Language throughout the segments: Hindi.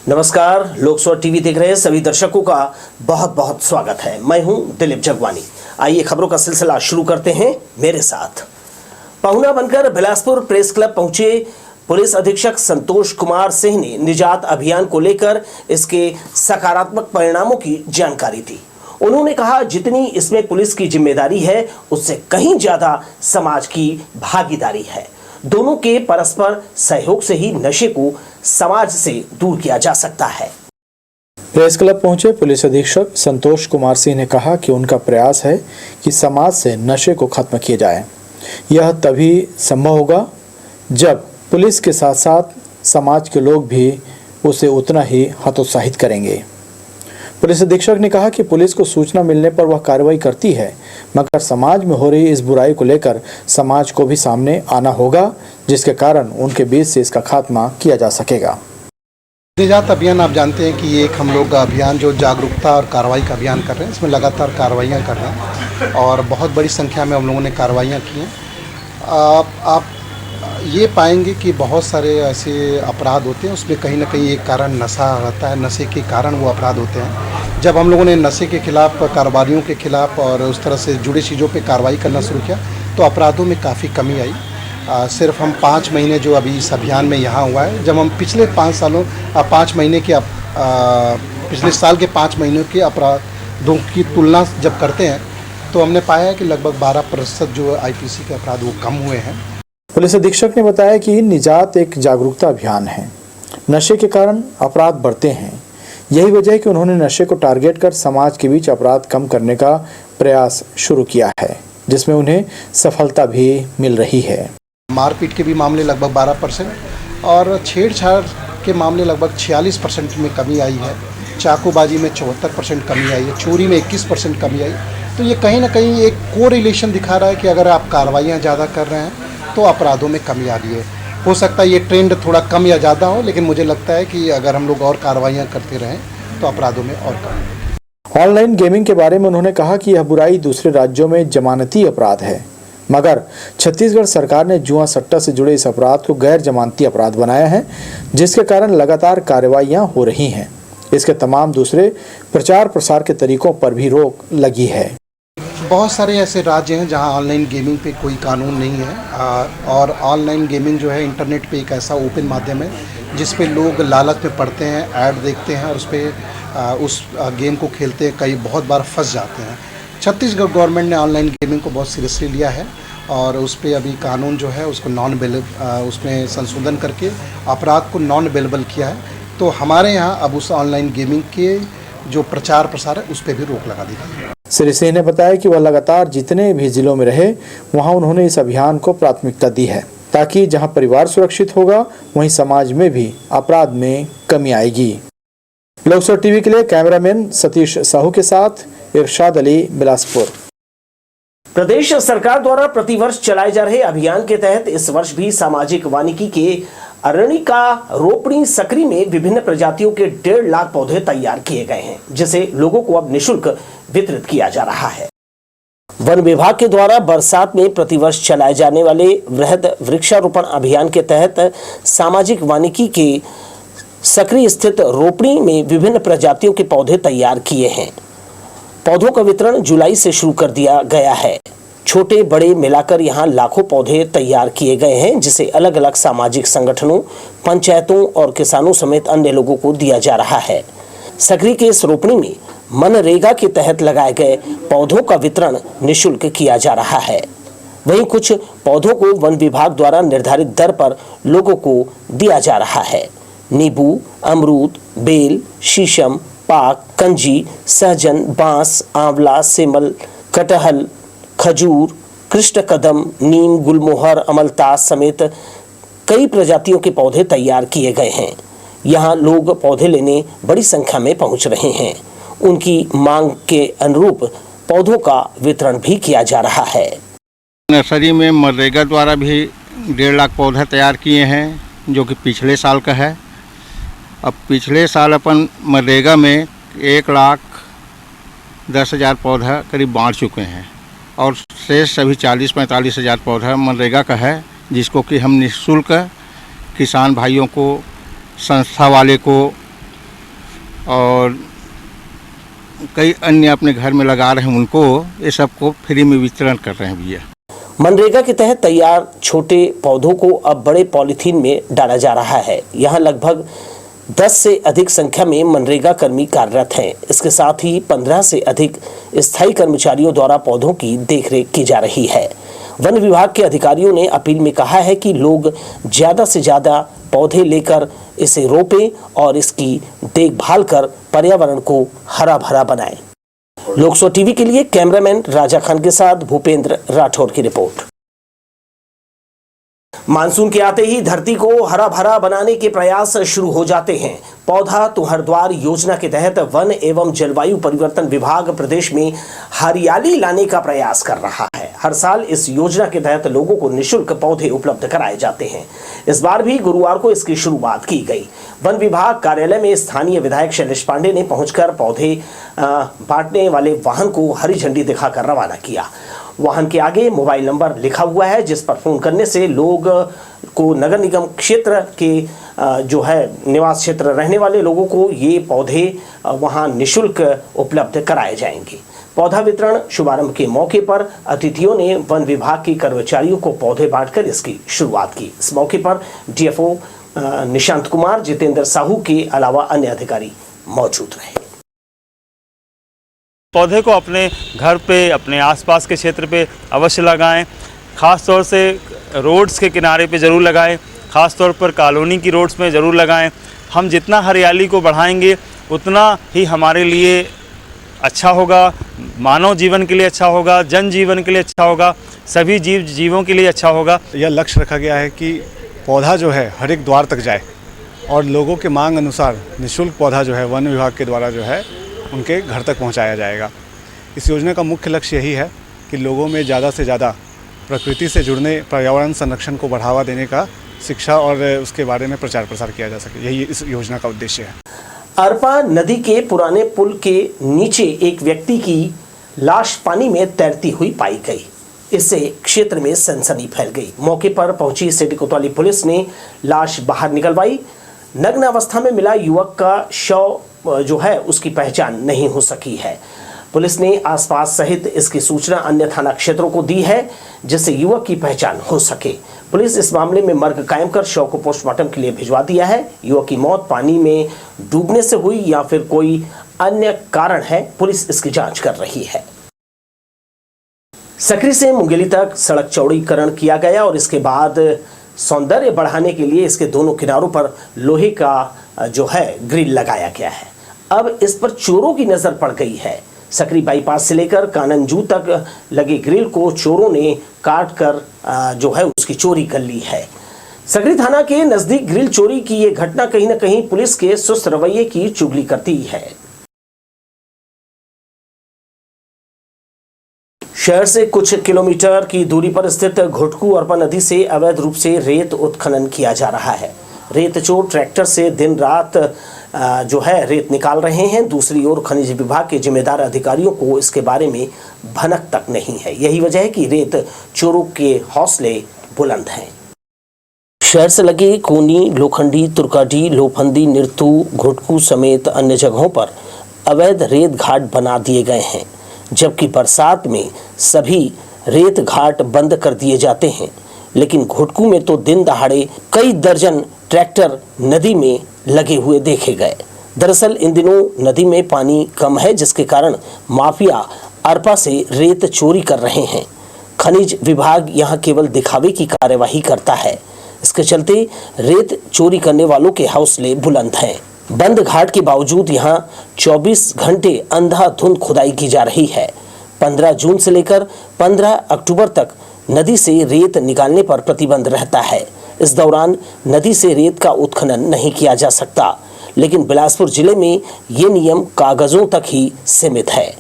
नमस्कार, लोकसभा टीवी देख रहे सभी दर्शकों का बहुत बहुत स्वागत है। मैं हूं दिलीप जगवानी। आइए खबरों का सिलसिला शुरू करते हैं मेरे साथ। पहुना बनकर बिलासपुर प्रेस क्लब पहुंचे पुलिस अधीक्षक संतोष कुमार सिंह ने निजात अभियान को लेकर इसके सकारात्मक परिणामों की जानकारी दी। उन्होंने कहा, जितनी इसमें पुलिस की जिम्मेदारी है उससे कहीं ज्यादा समाज की भागीदारी है। दोनों के परस्पर सहयोग से ही नशे को समाज से दूर किया जा सकता है। प्रेस क्लब पहुंचे पुलिस अधीक्षक संतोष कुमार सिंह ने कहा कि उनका प्रयास है कि समाज से नशे को खत्म किया जाए। यह तभी संभव होगा जब पुलिस के साथ साथ समाज के लोग भी उसे उतना ही हतोत्साहित करेंगे। पुलिस अधीक्षक ने कहा कि पुलिस को सूचना मिलने पर वह कार्रवाई करती है, मगर समाज में हो रही इस बुराई को लेकर समाज को भी सामने आना होगा, जिसके कारण उनके बीच से इसका खात्मा किया जा सकेगा। निजात अभियान आप जानते हैं कि ये एक हम लोग का अभियान जो जागरूकता और कार्रवाई का अभियान कर रहे हैं, इसमें लगातार कार्रवाइयाँ कर रहे हैं और बहुत बड़ी संख्या में हम लोगों ने कार्रवाइयाँ की हैं। आप ये पाएंगे कि बहुत सारे ऐसे अपराध होते हैं, उसमें कहीं ना कहीं एक कारण नशा रहता है, नशे के कारण वो अपराध होते हैं। जब हम लोगों ने नशे के खिलाफ, कारोबारियों के खिलाफ और उस तरह से जुड़ी चीज़ों पे कार्रवाई करना शुरू किया तो अपराधों में काफ़ी कमी आई। सिर्फ हम 5 महीने जो अभी इस अभियान में यहाँ हुआ है, जब हम पिछले 5 महीने के पिछले साल के 5 महीनों के अपराधों की तुलना जब करते हैं तो हमने पाया है कि लगभग 12% जो IPC के अपराध वो कम हुए हैं। पुलिस अधीक्षक ने बताया कि निजात एक जागरूकता अभियान है। नशे के कारण अपराध बढ़ते हैं। यही वजह है कि उन्होंने नशे को टारगेट कर समाज के बीच अपराध कम करने का प्रयास शुरू किया है, जिसमें उन्हें सफलता भी मिल रही है। मारपीट के भी मामले लगभग 12% और छेड़छाड़ के मामले लगभग 46% में कमी आई है। चाकूबाजी में 74% कमी आई है। चोरी में 21% कमी आई। तो ये कहीं ना कहीं एक कोरिलेशन दिखा रहा है कि अगर आप कार्रवाइयाँ ज़्यादा कर रहे हैं तो अपराधों में कमी आ रही है। हो सकता है ये ट्रेंड थोड़ा कम या ज़्यादा हो, लेकिन मुझे लगता है कि अगर हम लोग और कार्रवाइयाँ करते रहें तो अपराधों में और कमी। ऑनलाइन गेमिंग के बारे में उन्होंने कहा कि यह बुराई दूसरे राज्यों में जमानती अपराध है, मगर छत्तीसगढ़ सरकार ने जुआ सट्टा से जुड़े इस अपराध को गैर जमानती अपराध बनाया है, जिसके कारण लगातार कार्रवाइयाँ हो रही हैं। इसके तमाम दूसरे प्रचार प्रसार के तरीकों पर भी रोक लगी है। बहुत सारे ऐसे राज्य हैं जहां ऑनलाइन गेमिंग पे कोई कानून नहीं है और ऑनलाइन गेमिंग जो है इंटरनेट पे एक ऐसा ओपन माध्यम है जिस पे लोग लालच में पड़ते हैं, ऐड देखते हैं और उस गेम को खेलते हैं, कई बहुत बार फंस जाते हैं। छत्तीसगढ़ गवर्नमेंट ने ऑनलाइन गेमिंग को बहुत सीरियसली लिया है और उस पर अभी कानून जो है उसको उसमें संशोधन करके अपराध को नॉन बेलेबल किया है। तो हमारे यहाँ अब उस ऑनलाइन गेमिंग के जो प्रचार प्रसार है उस पर भी रोक लगा दी गई है। श्री सिंह ने बताया कि वह लगातार जितने भी जिलों में रहे वहां उन्होंने इस अभियान को प्राथमिकता दी है, ताकि जहां परिवार सुरक्षित होगा वहीं समाज में भी अपराध में कमी आएगी। लोकसभा टीवी के लिए कैमरामैन सतीश साहू के साथ इरशाद अली, बिलासपुर। प्रदेश सरकार द्वारा प्रतिवर्ष चलाए जा रहे अभियान के तहत इस वर्ष भी सामाजिक वानिकी के अरण्यिका रोपणी सकरी में विभिन्न प्रजातियों के 1.5 लाख पौधे तैयार किए गए हैं, जिसे लोगों को अब निःशुल्क वितरित किया जा रहा है। वन विभाग के द्वारा बरसात में प्रतिवर्ष चलाए जाने वाले वृहद वृक्षारोपण अभियान के तहत सामाजिक वानिकी के सकरी स्थित रोपणी में विभिन्न प्रजातियों के पौधे तैयार किए हैं। पौधों का वितरण जुलाई से शुरू कर दिया गया है। छोटे बड़े मिलाकर यहाँ लाखों पौधे तैयार किए गए हैं, जिसे अलग अलग सामाजिक संगठनों, पंचायतों और किसानों समेत अन्य लोगों को दिया जा रहा है। सकरी के इस रोपणी में मनरेगा के तहत लगाए गए पौधों का वितरण निःशुल्क किया जा रहा है। वहीं कुछ पौधों को वन विभाग द्वारा निर्धारित दर पर लोगों को दिया जा रहा है। नींबू, अमरूद, बेल, शीशम, पाक, कंजी, सहजन, बांस, आंवला, सेमल, कटहल, खजूर, कृष्णकदम, नीम, गुलमोहर, अमलतास समेत कई प्रजातियों के पौधे तैयार किए गए हैं। यहाँ लोग पौधे लेने बड़ी संख्या में पहुँच रहे हैं। उनकी मांग के अनुरूप पौधों का वितरण भी किया जा रहा है। नर्सरी में मनरेगा द्वारा भी 1.5 लाख पौधे तैयार किए हैं, जो कि पिछले साल का है। अब पिछले साल अपन मनरेगा में 1,10,000 पौधा करीब बांट चुके हैं और शेष सभी 40-45 हज़ार पौधा मनरेगा का है, जिसको कि हम निःशुल्क किसान भाइयों को, संस्था वाले को और कई अन्य अपने घर में लगा रहे हैं, उनको ये सबको फ्री में वितरण कर रहे हैं भैया। मनरेगा के तहत तैयार छोटे पौधों को अब बड़े पॉलीथीन में डाला जा रहा है। यहाँ लगभग 10 से अधिक संख्या में मनरेगा कर्मी कार्यरत हैं। इसके साथ ही 15 से अधिक स्थायी कर्मचारियों द्वारा पौधों की देखरेख की जा रही है। वन विभाग के अधिकारियों ने अपील में कहा है कि लोग ज्यादा से ज्यादा पौधे लेकर इसे रोपें और इसकी देखभाल कर पर्यावरण को हरा भरा बनाएं। लोकसभा टीवी के लिए कैमरामैन राजा खान के साथ भूपेंद्र राठौर की रिपोर्ट। मानसून के आते ही धरती को हरा भरा बनाने के प्रयास शुरू हो जाते हैं। पौधा तो हर द्वार योजना के तहत वन एवं जलवायु परिवर्तन विभाग प्रदेश में हरियाली लाने का प्रयास कर रहा है। हर साल इस योजना के तहत लोगों को निःशुल्क पौधे उपलब्ध कराए जाते हैं। इस बार भी गुरुवार को इसकी शुरुआत की गई। वन विभाग कार्यालय में स्थानीय विधायक शैलेश पांडे ने पहुंचकर पौधे बांटने वाले वाहन को हरी झंडी दिखाकर रवाना किया। वाहन के आगे मोबाइल नंबर लिखा हुआ है, जिस पर फोन करने से लोग को नगर निगम क्षेत्र के जो है निवास क्षेत्र रहने वाले लोगों को ये पौधे वहां निःशुल्क उपलब्ध कराए जाएंगे। पौधा वितरण शुभारंभ के मौके पर अतिथियों ने वन विभाग के कर्मचारियों को पौधे बांटकर इसकी शुरुआत की। इस मौके पर डीएफओ निशांत कुमार, जितेंद्र साहू के अलावा अन्य अधिकारी मौजूद रहे। पौधे को अपने घर पे, अपने आसपास के क्षेत्र पे अवश्य लगाएं। ख़ास तौर से रोड्स के किनारे पे ज़रूर लगाएं। ख़ास तौर पर कॉलोनी की रोड्स में ज़रूर लगाएं। हम जितना हरियाली को बढ़ाएंगे उतना ही हमारे लिए अच्छा होगा, मानव जीवन के लिए अच्छा होगा, जन जीवन के लिए अच्छा होगा, सभी जीवों के लिए अच्छा होगा। यह लक्ष्य रखा गया है कि पौधा जो है हर एक द्वार तक जाए और लोगों के मांग अनुसार निःशुल्क पौधा जो है वन विभाग के द्वारा जो है उनके घर तक पहुंचाया जाएगा। इस योजना का मुख्य लक्ष्य यही है कि लोगों में ज़्यादा से ज़्यादा प्रकृति से जुड़ने, पर्यावरण संरक्षण को बढ़ावा देने का शिक्षा और उसके बारे में प्रचार प्रसार किया जा सके, यही इस योजना का उद्देश्य है। अरपा नदी के पुराने पुल के नीचे एक व्यक्ति की लाश पानी में तैरती हुई पाई गई। इससे क्षेत्र में सनसनी फैल गई। मौके पर पहुंची सिटी कोतवाली पुलिस ने लाश बाहर निकलवाई। नग्न अवस्था में मिला युवक का शव जो है उसकी पहचान नहीं हो सकी है। पुलिस ने आसपास सहित इसकी सूचना अन्य थाना क्षेत्रों को दी है, जिससे युवक की पहचान हो सके। पुलिस इस मामले में मर्ग कायम कर शव को पोस्टमार्टम के लिए भिजवा दिया है। युवक की मौत पानी में डूबने से हुई या फिर कोई अन्य कारण है, पुलिस इसकी जांच कर रही है। सकरी से मुंगेली तक सड़क चौड़ीकरण किया गया और इसके बाद सौंदर्य बढ़ाने के लिए इसके दोनों किनारों पर लोहे का जो है ग्रिल लगाया गया है। अब इस पर चोरों की नजर पड़ गई है। सकरी बाईपास से लेकर काननजू तक लगे ग्रिल को चोरों ने काट कर जो है उसकी चोरी कर ली है। सकरी थाना के नजदीक ग्रिल चोरी की ये घटना कहीं न कहीं पुलिस के सुस्त रवैये की चुगली करती है। शहर से कुछ किलोमीटर की दूरी पर स्थित घुटकू अरपा नदी से अवैध रूप से रेत उत्खनन किया जा रहा है। रेत चोर ट्रैक्टर से दिन रात जो है रेत निकाल रहे हैं। दूसरी ओर खनिज विभाग के जिम्मेदार अधिकारियों को इसके बारे में भनक तक नहीं है। यही वजह है कि रेत चोरों के हौसले बुलंद हैं। शहर से लगे कोनी, लोखंडी, तुर्काडी, लोफंदी, निरतू, घुटकू समेत अन्य जगहों पर अवैध रेत घाट बना दिए गए हैं, जबकि बरसात में सभी रेत घाट बंद कर दिए जाते हैं। लेकिन घुटकू में तो दिन दहाड़े कई दर्जन ट्रैक्टर नदी में लगे हुए देखे गए। दरअसल इन दिनों नदी में पानी कम है, जिसके कारण माफिया अरपा से रेत चोरी कर रहे हैं। खनिज विभाग यहां केवल दिखावे की कार्यवाही करता है। इसके चलते रेत चोरी करने वालों के हौसले बुलंद हैं। बंद घाट के बावजूद यहां 24 घंटे अंधाधुंध खुदाई की जा रही है। 15 जून से लेकर 15 अक्टूबर तक नदी से रेत निकालने पर प्रतिबंध रहता है। इस दौरान नदी से रेत का उत्खनन नहीं किया जा सकता, लेकिन बिलासपुर जिले में ये नियम कागजों तक ही सीमित है।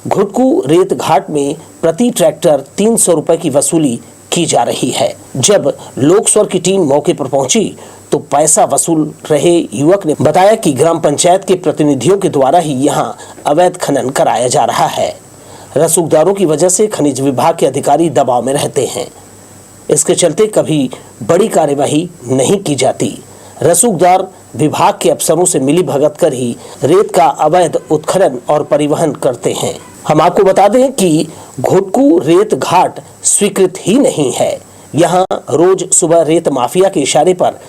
घुटकू रेत घाट में प्रति ट्रैक्टर 300 रुपए की वसूली की जा रही है। जब लोकस्वर की टीम मौके पर पहुंची तो पैसा वसूल रहे युवक ने बताया कि ग्राम पंचायत के प्रतिनिधियों के द्वारा ही यहां अवैध खनन कराया जा रहा है। रसूखदारों की वजह से खनिज विभाग के अधिकारी दबाव में रहते हैं। इसके चलते कभी बड़ी कार्यवाही नहीं की जाती। रसूखदार विभाग के अफसरों से मिली भगत कर ही रेत का अवैध उत्खनन और परिवहन करते हैं। हम आपको बता दें कि घोटकू रेत घाट स्वीकृत ही नहीं है। यहाँ रोज सुबह रेत माफिया के इशारे पर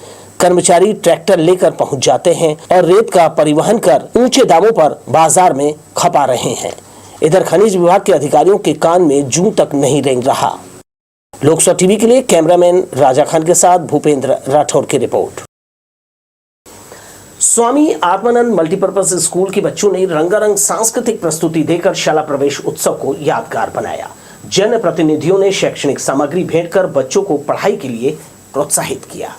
कर्मचारी ट्रैक्टर लेकर पहुंच जाते हैं और रेत का परिवहन कर ऊंचे दामों पर बाजार में खपा रहे हैं। इधर खनिज विभाग के अधिकारियों के कान में जूं तक नहीं रेंग रहा। लोकसभा टीवी के लिए कैमरामैन राजा खान के साथ भूपेंद्र राठौर की report. Swami Atmanand multipurpose school के बच्चों ने रंगारंग सांस्कृतिक प्रस्तुति देकर शाला प्रवेश उत्सव को यादगार बनाया। जन प्रतिनिधियों ने शैक्षणिक सामग्री भेंट कर बच्चों को पढ़ाई के लिए प्रोत्साहित किया।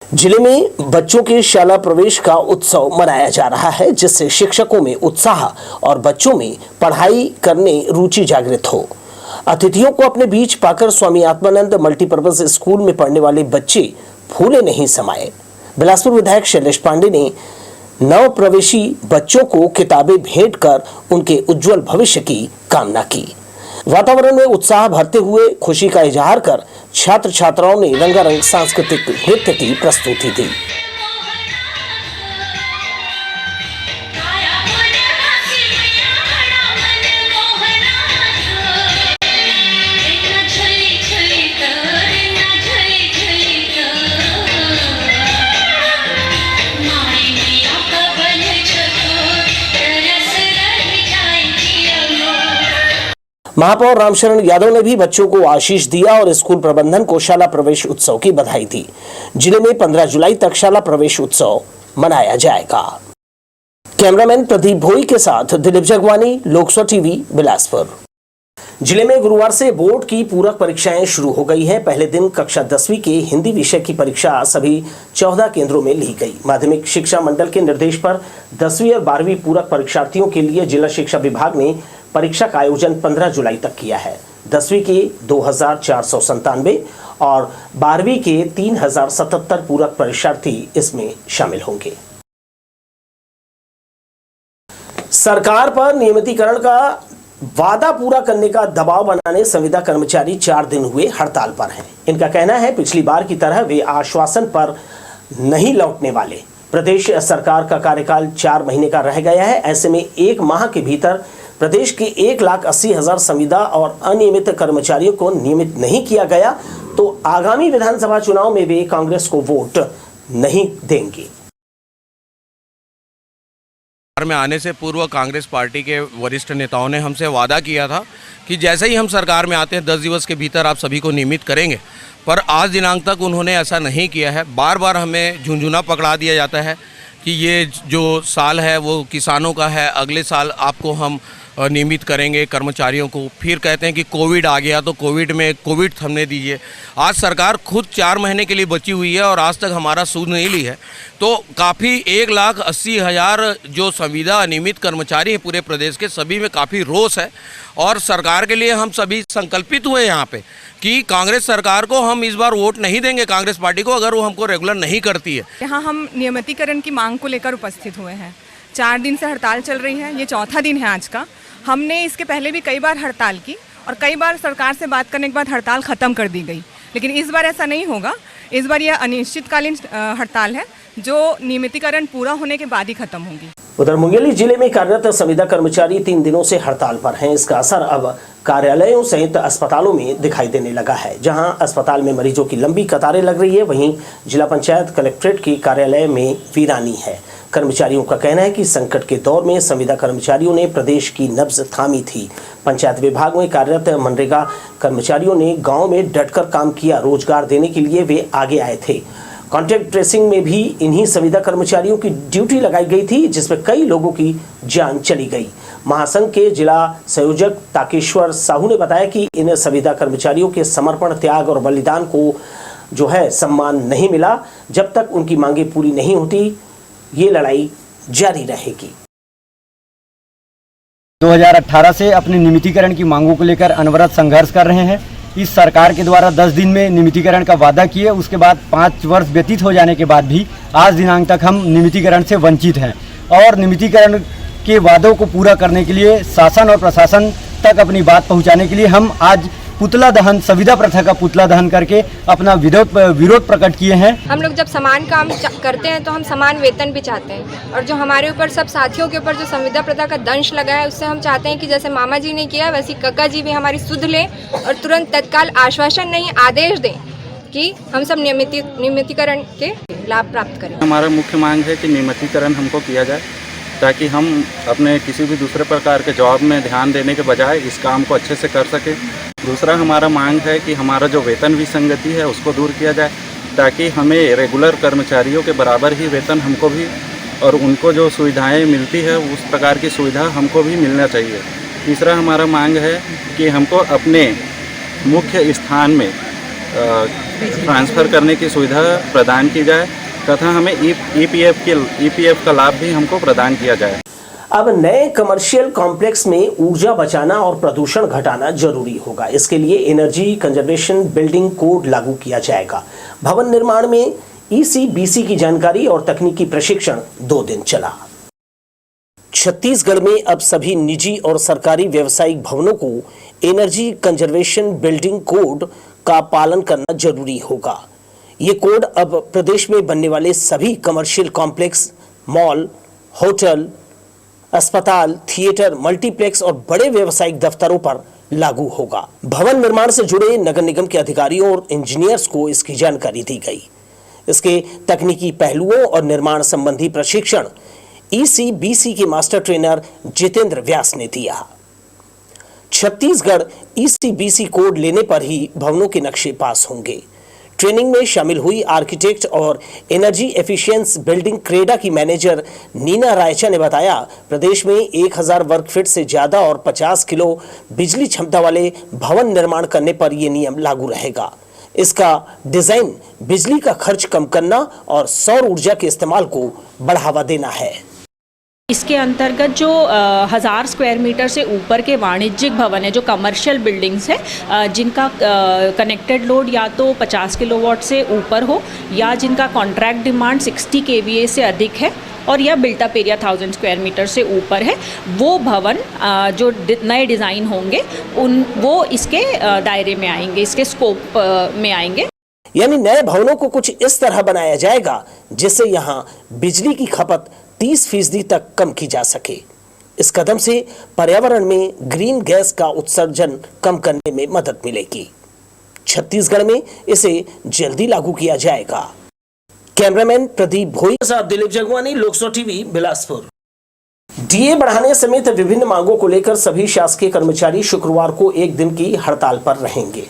जिले में बच्चों के शाला प्रवेश का उत्सव मनाया जा रहा है, जिससे शिक्षकों में उत्साह और बच्चों में पढ़ाई करने रुचि जागृत हो। अतिथियों को अपने बीच पाकर स्वामी आत्मानंद मल्टीपर्पज स्कूल में पढ़ने वाले बच्चे फूले नहीं समाये। बिलासपुर विधायक शैलेश पांडे ने नव प्रवेशी बच्चों को किताबें भेंट कर उनके उज्जवल भविष्य की कामना की। वातावरण में उत्साह भरते हुए खुशी का इजहार कर छात्र छात्राओं ने रंगारंग सांस्कृतिक नृत्य की प्रस्तुति दी। महापौर रामशरण यादव ने भी बच्चों को आशीष दिया और स्कूल प्रबंधन को शाला प्रवेश उत्सव की बधाई दी। जिले में 15 जुलाई तक शाला प्रवेश उत्सव मनाया जाएगा। कैमरामैन प्रदीप भोई के साथ दिलीप जगवानी, लोकसभा टीवी, बिलासपुर। जिले में गुरुवार से बोर्ड की पूरक परीक्षाएं शुरू हो गई हैं। पहले दिन कक्षा 10वीं के हिंदी विषय की परीक्षा सभी 14 केंद्रों में ली गई। माध्यमिक शिक्षा मंडल के निर्देश पर 10वीं और 12वीं पूरक परीक्षार्थियों के लिए जिला शिक्षा विभाग ने परीक्षा का आयोजन 15 जुलाई तक किया है। 10वीं के 2497 और 12वीं के 3077 पूरक परीक्षार्थी इसमें शामिल होंगे। सरकार पर नियमितीकरण का वादा पूरा करने का दबाव बनाने संविदा कर्मचारी 4 दिन हुए हड़ताल पर हैं। इनका कहना है पिछली बार की तरह वे आश्वासन पर नहीं लौटने वाले। प्रदेश सरकार का कार्यकाल 4 महीने का रह गया है। ऐसे में 1 माह के भीतर प्रदेश के 1,80,000 संविदा और अनियमित कर्मचारियों को नियमित नहीं किया गया तो आगामी विधानसभा चुनाव में वे कांग्रेस को वोट नहीं देंगे। में आने से पूर्व कांग्रेस पार्टी के वरिष्ठ नेताओं ने हमसे वादा किया था कि जैसे ही हम सरकार में आते हैं 10 दिवस के भीतर आप सभी को नियमित करेंगे, पर आज दिनांक तक उन्होंने ऐसा नहीं किया है। बार बार हमें झुंझुना पकड़ा दिया जाता है कि ये जो साल है वो किसानों का है, अगले साल आपको हम नियमित करेंगे कर्मचारियों को। फिर कहते हैं कि कोविड आ गया तो कोविड में कोविड थमने दीजिए। आज सरकार खुद 4 महीने के लिए बची हुई है और आज तक हमारा सूद नहीं ली है। तो काफ़ी 1,80,000 जो संविदा अनियमित कर्मचारी हैं पूरे प्रदेश के, सभी में काफ़ी रोष है और सरकार के लिए हम सभी संकल्पित हुए यहाँ पे कि कांग्रेस सरकार को हम इस बार वोट नहीं देंगे, कांग्रेस पार्टी को, अगर वो हमको रेगुलर नहीं करती है। यहाँ हम नियमितीकरण की मांग को लेकर उपस्थित हुए हैं। 4 दिन से हड़ताल चल रही है, ये चौथा दिन है आज का। हमने इसके पहले भी कई बार हड़ताल की और कई बार सरकार से बात करने के बाद हड़ताल ख़त्म कर दी गई, लेकिन इस बार ऐसा नहीं होगा। इस बार यह अनिश्चितकालीन हड़ताल है जो नियमितीकरण पूरा होने के बाद ही खत्म होगी। उधर मुंगेली जिले में कार्यरत संविदा कर्मचारी 3 दिनों से हड़ताल पर हैं। इसका असर अब कार्यालयों सहित अस्पतालों में दिखाई देने लगा है। जहां अस्पताल में मरीजों की लंबी कतारें लग रही है, वहीं जिला पंचायत कलेक्ट्रेट के कार्यालय में वीरानी है। कर्मचारियों का कहना है कि संकट के दौर में संविदा कर्मचारियों ने प्रदेश की नब्ज थामी थी। पंचायत विभाग में कार्यरत मनरेगा कर्मचारियों ने गांव में डटकर काम किया। रोजगार देने के लिए वे आगे आए थे। कॉन्टैक्ट ट्रेसिंग में भी इन्हीं संविदा कर्मचारियों की ड्यूटी लगाई गई थी, जिसमें कई लोगों की जान चली गई। महासंघ के जिला संयोजक ताकेश्वर साहू ने बताया कि इन संविदा कर्मचारियों के समर्पण, त्याग और बलिदान को जो है सम्मान नहीं मिला। जब तक उनकी मांगे पूरी नहीं होती ये लड़ाई जारी रहेगी। 2018 से अपने नियमितीकरण की मांगों को लेकर अनवरत संघर्ष कर रहे हैं। इस सरकार के द्वारा 10 दिन में नियमितीकरण का वादा किए, उसके बाद 5 वर्ष व्यतीत हो जाने के बाद भी आज दिनांक तक हम नियमितीकरण से वंचित हैं और नियमितीकरण के वादों को पूरा करने के लिए शासन और प्रशासन तक अपनी बात पहुंचाने के लिए हम आज पुतला दहन, संविदा प्रथा का पुतला दहन करके अपना विरोध प्रकट किए हैं। हम लोग जब समान काम करते हैं तो हम समान वेतन भी चाहते हैं, और जो हमारे ऊपर सब साथियों के ऊपर जो संविदा प्रथा का दंश लगा है उससे हम चाहते हैं कि जैसे मामा जी ने किया वैसे कक्का जी भी हमारी सुध लें और तुरंत तत्काल आश्वासन नहीं आदेश दें कि हम सब नियमितीकरण के लाभ प्राप्त करें। हमारा मुख्य मांग है कि नियमितीकरण हमको किया जाए ताकि हम अपने किसी भी दूसरे प्रकार के जॉब में ध्यान देने के बजाय इस काम को अच्छे से कर सकें। दूसरा हमारा मांग है कि हमारा जो वेतन विसंगति है उसको दूर किया जाए ताकि हमें रेगुलर कर्मचारियों के बराबर ही वेतन हमको भी और उनको जो सुविधाएं मिलती है उस प्रकार की सुविधा हमको भी मिलना चाहिए। तीसरा हमारा मांग है कि हमको अपने मुख्य स्थान में ट्रांसफ़र करने की सुविधा प्रदान की जाए तथा हमें ईपीएफ का लाभ भी हमको प्रदान किया जाए। अब नए कमर्शियल कॉम्प्लेक्स में ऊर्जा बचाना और प्रदूषण घटाना जरूरी होगा। इसके लिए एनर्जी कंजर्वेशन बिल्डिंग कोड लागू किया जाएगा। भवन निर्माण में ECBC की जानकारी और तकनीकी प्रशिक्षण 2 दिन चला। छत्तीसगढ़ में अब सभी निजी और सरकारी व्यावसायिक भवनों को एनर्जी कंजर्वेशन बिल्डिंग कोड का पालन करना जरूरी होगा। ये कोड अब प्रदेश में बनने वाले सभी कमर्शियल कॉम्प्लेक्स, मॉल, होटल, अस्पताल, थिएटर, मल्टीप्लेक्स और बड़े व्यावसायिक दफ्तरों पर लागू होगा। भवन निर्माण से जुड़े नगर निगम के अधिकारियों और इंजीनियर्स को इसकी जानकारी दी गई। इसके तकनीकी पहलुओं और निर्माण संबंधी प्रशिक्षण ECBC के मास्टर ट्रेनर जितेंद्र व्यास ने दिया। छत्तीसगढ़ ECBC कोड लेने पर ही भवनों के नक्शे पास होंगे। ट्रेनिंग में शामिल हुई आर्किटेक्ट और एनर्जी एफिशिएंस बिल्डिंग क्रेडा की मैनेजर नीना रायचा ने बताया, प्रदेश में 1000 वर्ग फीट से ज्यादा और 50 किलो बिजली क्षमता वाले भवन निर्माण करने पर यह नियम लागू रहेगा। इसका डिजाइन बिजली का खर्च कम करना और सौर ऊर्जा के इस्तेमाल को बढ़ावा देना है। इसके अंतर्गत जो 1000 स्क्वायर मीटर से ऊपर के वाणिज्यिक भवन है, जो कमर्शियल बिल्डिंग्स है, जिनका कनेक्टेड लोड या तो 50 किलोवाट से ऊपर हो या जिनका कॉन्ट्रैक्ट डिमांड 60 kVA से अधिक है और या built up area 1000 square metre से ऊपर है, वो भवन जो नए डिज़ाइन होंगे वो इसके दायरे में आएंगे, इसके स्कोप में आएंगे। यानी नए भवनों को कुछ इस तरह बनाया जाएगा जिससे यहाँ बिजली की खपत 30% तक कम की जा सके। इस कदम से पर्यावरण में ग्रीन गैस का उत्सर्जन कम करने में मदद मिलेगी। छत्तीसगढ़ में इसे जल्दी लागू किया जाएगा। कैमरामैन प्रदीप भोई के साथ दिलीप जगवानी, लोकसभा टीवी, बिलासपुर। डीए बढ़ाने समेत विभिन्न मांगों को लेकर सभी शासकीय कर्मचारी शुक्रवार को 1 दिन की हड़ताल पर रहेंगे।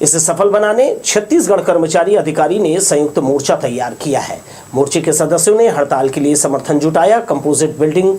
इसे सफल बनाने छत्तीसगढ़ कर्मचारी अधिकारी ने संयुक्त मोर्चा तैयार किया है। मोर्चे के सदस्यों ने हड़ताल के लिए समर्थन जुटाया। कंपोजिट बिल्डिंग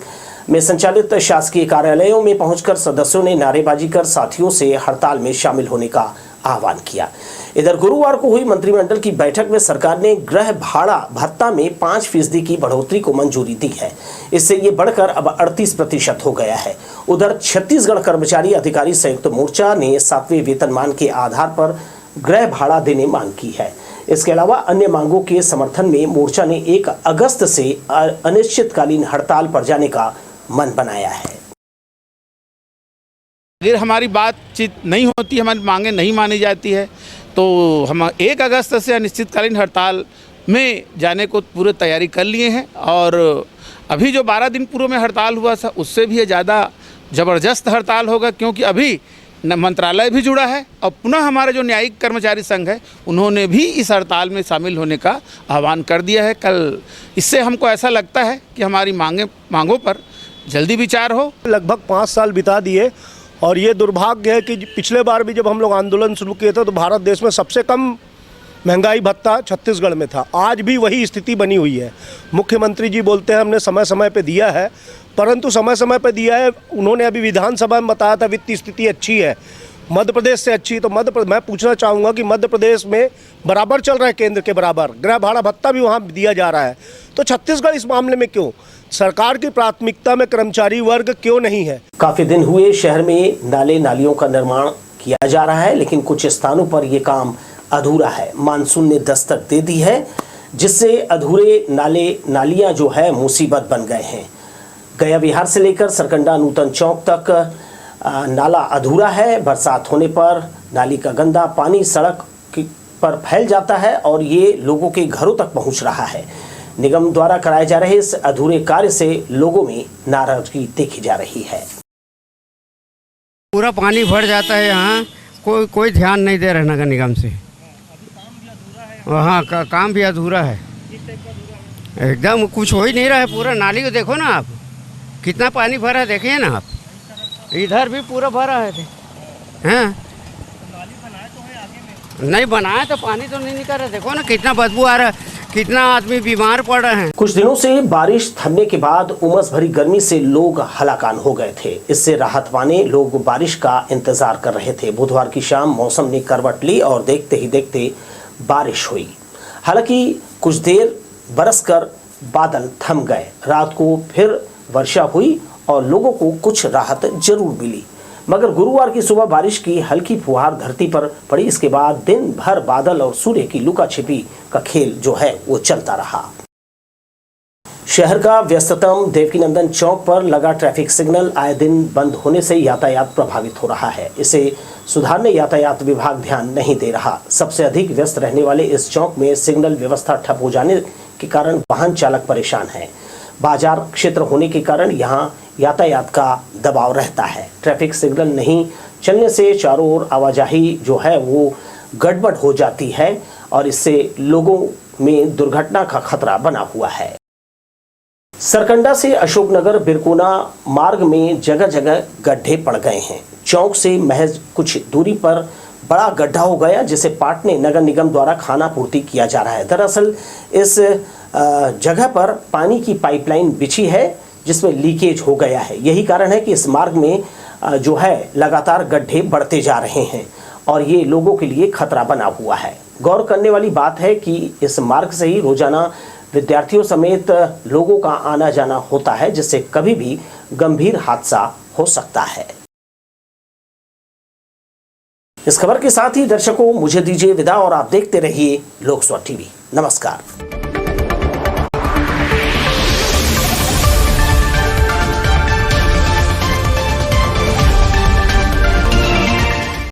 में संचालित शासकीय कार्यालयों में पहुंचकर सदस्यों ने नारेबाजी कर साथियों से हड़ताल में शामिल होने का आह्वान किया। इधर गुरुवार को हुई मंत्रिमंडल की बैठक में सरकार ने गृह भाड़ा भत्ता में 5% की बढ़ोतरी को मंजूरी दी है। इससे ये बढ़कर अब 38% हो गया है। उधर छत्तीसगढ़ कर्मचारी अधिकारी संयुक्त मोर्चा ने 7वें वेतनमान के आधार पर गृह भाड़ा देने मांग की है। इसके अलावा अन्य मांगों के समर्थन में मोर्चा ने 1 अगस्त से अनिश्चितकालीन हड़ताल पर जाने का मन बनाया है। अगर हमारी बातचीत नहीं होती, हमारी मांगें नहीं मानी जाती है, तो हम 1 अगस्त से अनिश्चितकालीन हड़ताल में जाने को पूरी तैयारी कर लिए हैं। और अभी जो 12 दिन पूर्व में हड़ताल हुआ था उससे भी ज़्यादा ज़बरदस्त हड़ताल होगा, क्योंकि अभी मंत्रालय भी जुड़ा है और पुनः हमारे जो न्यायिक कर्मचारी संघ है उन्होंने भी इस हड़ताल में शामिल होने का आह्वान कर दिया है कल। इससे हमको ऐसा लगता है कि हमारी मांगों पर जल्दी विचार हो। लगभग 5 साल बिता दिए और ये दुर्भाग्य है कि पिछले बार भी जब हम लोग आंदोलन शुरू किए थे तो भारत देश में सबसे कम महंगाई भत्ता छत्तीसगढ़ में था। आज भी वही स्थिति बनी हुई है। मुख्यमंत्री जी बोलते हैं हमने समय समय पे दिया है, परंतु समय समय पे दिया है, उन्होंने अभी विधानसभा में बताया था वित्तीय स्थिति अच्छी है, मध्य प्रदेश से अच्छी। तो मैं पूछना चाहूँगा कि मध्य प्रदेश में बराबर चल रहा है, केंद्र के बराबर गृह भाड़ा भत्ता भी वहाँ दिया जा रहा है, तो छत्तीसगढ़ इस मामले में क्यों? सरकार की प्राथमिकता में कर्मचारी वर्ग क्यों नहीं है? काफी दिन हुए शहर में नाले नालियों का निर्माण किया जा रहा है, लेकिन कुछ स्थानों पर यह काम अधूरा है। मानसून ने दस्तक दे दी है, जिससे अधूरे नाले नालियां जो है मुसीबत बन गए हैं। गया विहार से लेकर सरकंडा नूतन चौक तक नाला अधूरा है। बरसात होने पर नाली का गंदा पानी सड़क पर फैल जाता है और ये लोगों के घरों तक पहुंच रहा है। निगम द्वारा कराए जा रहे इस अधूरे कार्य से लोगों में नाराजगी देखी जा रही है। पूरा पानी भर जाता है यहाँ, कोई ध्यान नहीं दे रहा नगर निगम से। हाँ, काम भी अधूरा है, एकदम कुछ हो ही नहीं रहा है। पूरा नाली को देखो ना आप, कितना पानी भरा है, देखिए ना आप, इधर भी पूरा भरा है। हाँ, नहीं बनाया तो पानी तो नहीं निकल रहा, देखो ना कितना बदबू आ रहा है, कितना आदमी बीमार पड़ रहे हैं। कुछ दिनों से बारिश थमने के बाद उमस भरी गर्मी से लोग हलाकान हो गए थे। इससे राहत पाने लोग बारिश का इंतजार कर रहे थे। बुधवार की शाम मौसम ने करवट ली और देखते ही देखते बारिश हुई। हालांकि कुछ देर बरसकर बादल थम गए। रात को फिर वर्षा हुई और लोगों को कुछ राहत जरूर मिली, मगर गुरुवार की सुबह बारिश की हल्की फुहार धरती पर पड़ी। इसके बाद दिन भर बादल और सूर्य की लुका छिपी का खेल जो है वो चलता रहा। शहर का व्यस्ततम देवकीनंदन चौक पर लगा ट्रैफिक सिग्नल आए दिन बंद होने से यातायात प्रभावित हो रहा है। इसे सुधारने यातायात विभाग ध्यान नहीं दे रहा। सबसे अधिक व्यस्त रहने वाले इस चौक में सिग्नल व्यवस्था ठप हो जाने के कारण वाहन चालक परेशान हैं। बाजार क्षेत्र होने के कारण यहाँ यातायात का दबाव रहता है। ट्रैफिक सिग्नल नहीं चलने से चारों ओर आवाजाही जो है वो गड़बड़ हो जाती है और इससे लोगों में दुर्घटना का खतरा बना हुआ है। सरकंडा से अशोकनगर बिरकोना मार्ग में जगह जगह गड्ढे पड़ गए हैं। चौक से महज कुछ दूरी पर बड़ा गड्ढा हो गया जिसे पाटने नगर निगम द्वारा खाना पूर्ति किया जा रहा है। दरअसल इस जगह पर पानी की पाइपलाइन बिछी है जिसमें लीकेज हो गया है। यही कारण है कि इस मार्ग में जो है लगातार गड्ढे बढ़ते जा रहे हैं और ये लोगों के लिए खतरा बना हुआ है। गौर करने वाली बात है कि इस मार्ग से ही रोजाना विद्यार्थियों समेत लोगों का आना जाना होता है, जिससे कभी भी गंभीर हादसा हो सकता है। इस खबर के साथ ही दर्शकों मुझे दीजिए विदा और आप देखते रहिए लोकस्वर टीवी। नमस्कार।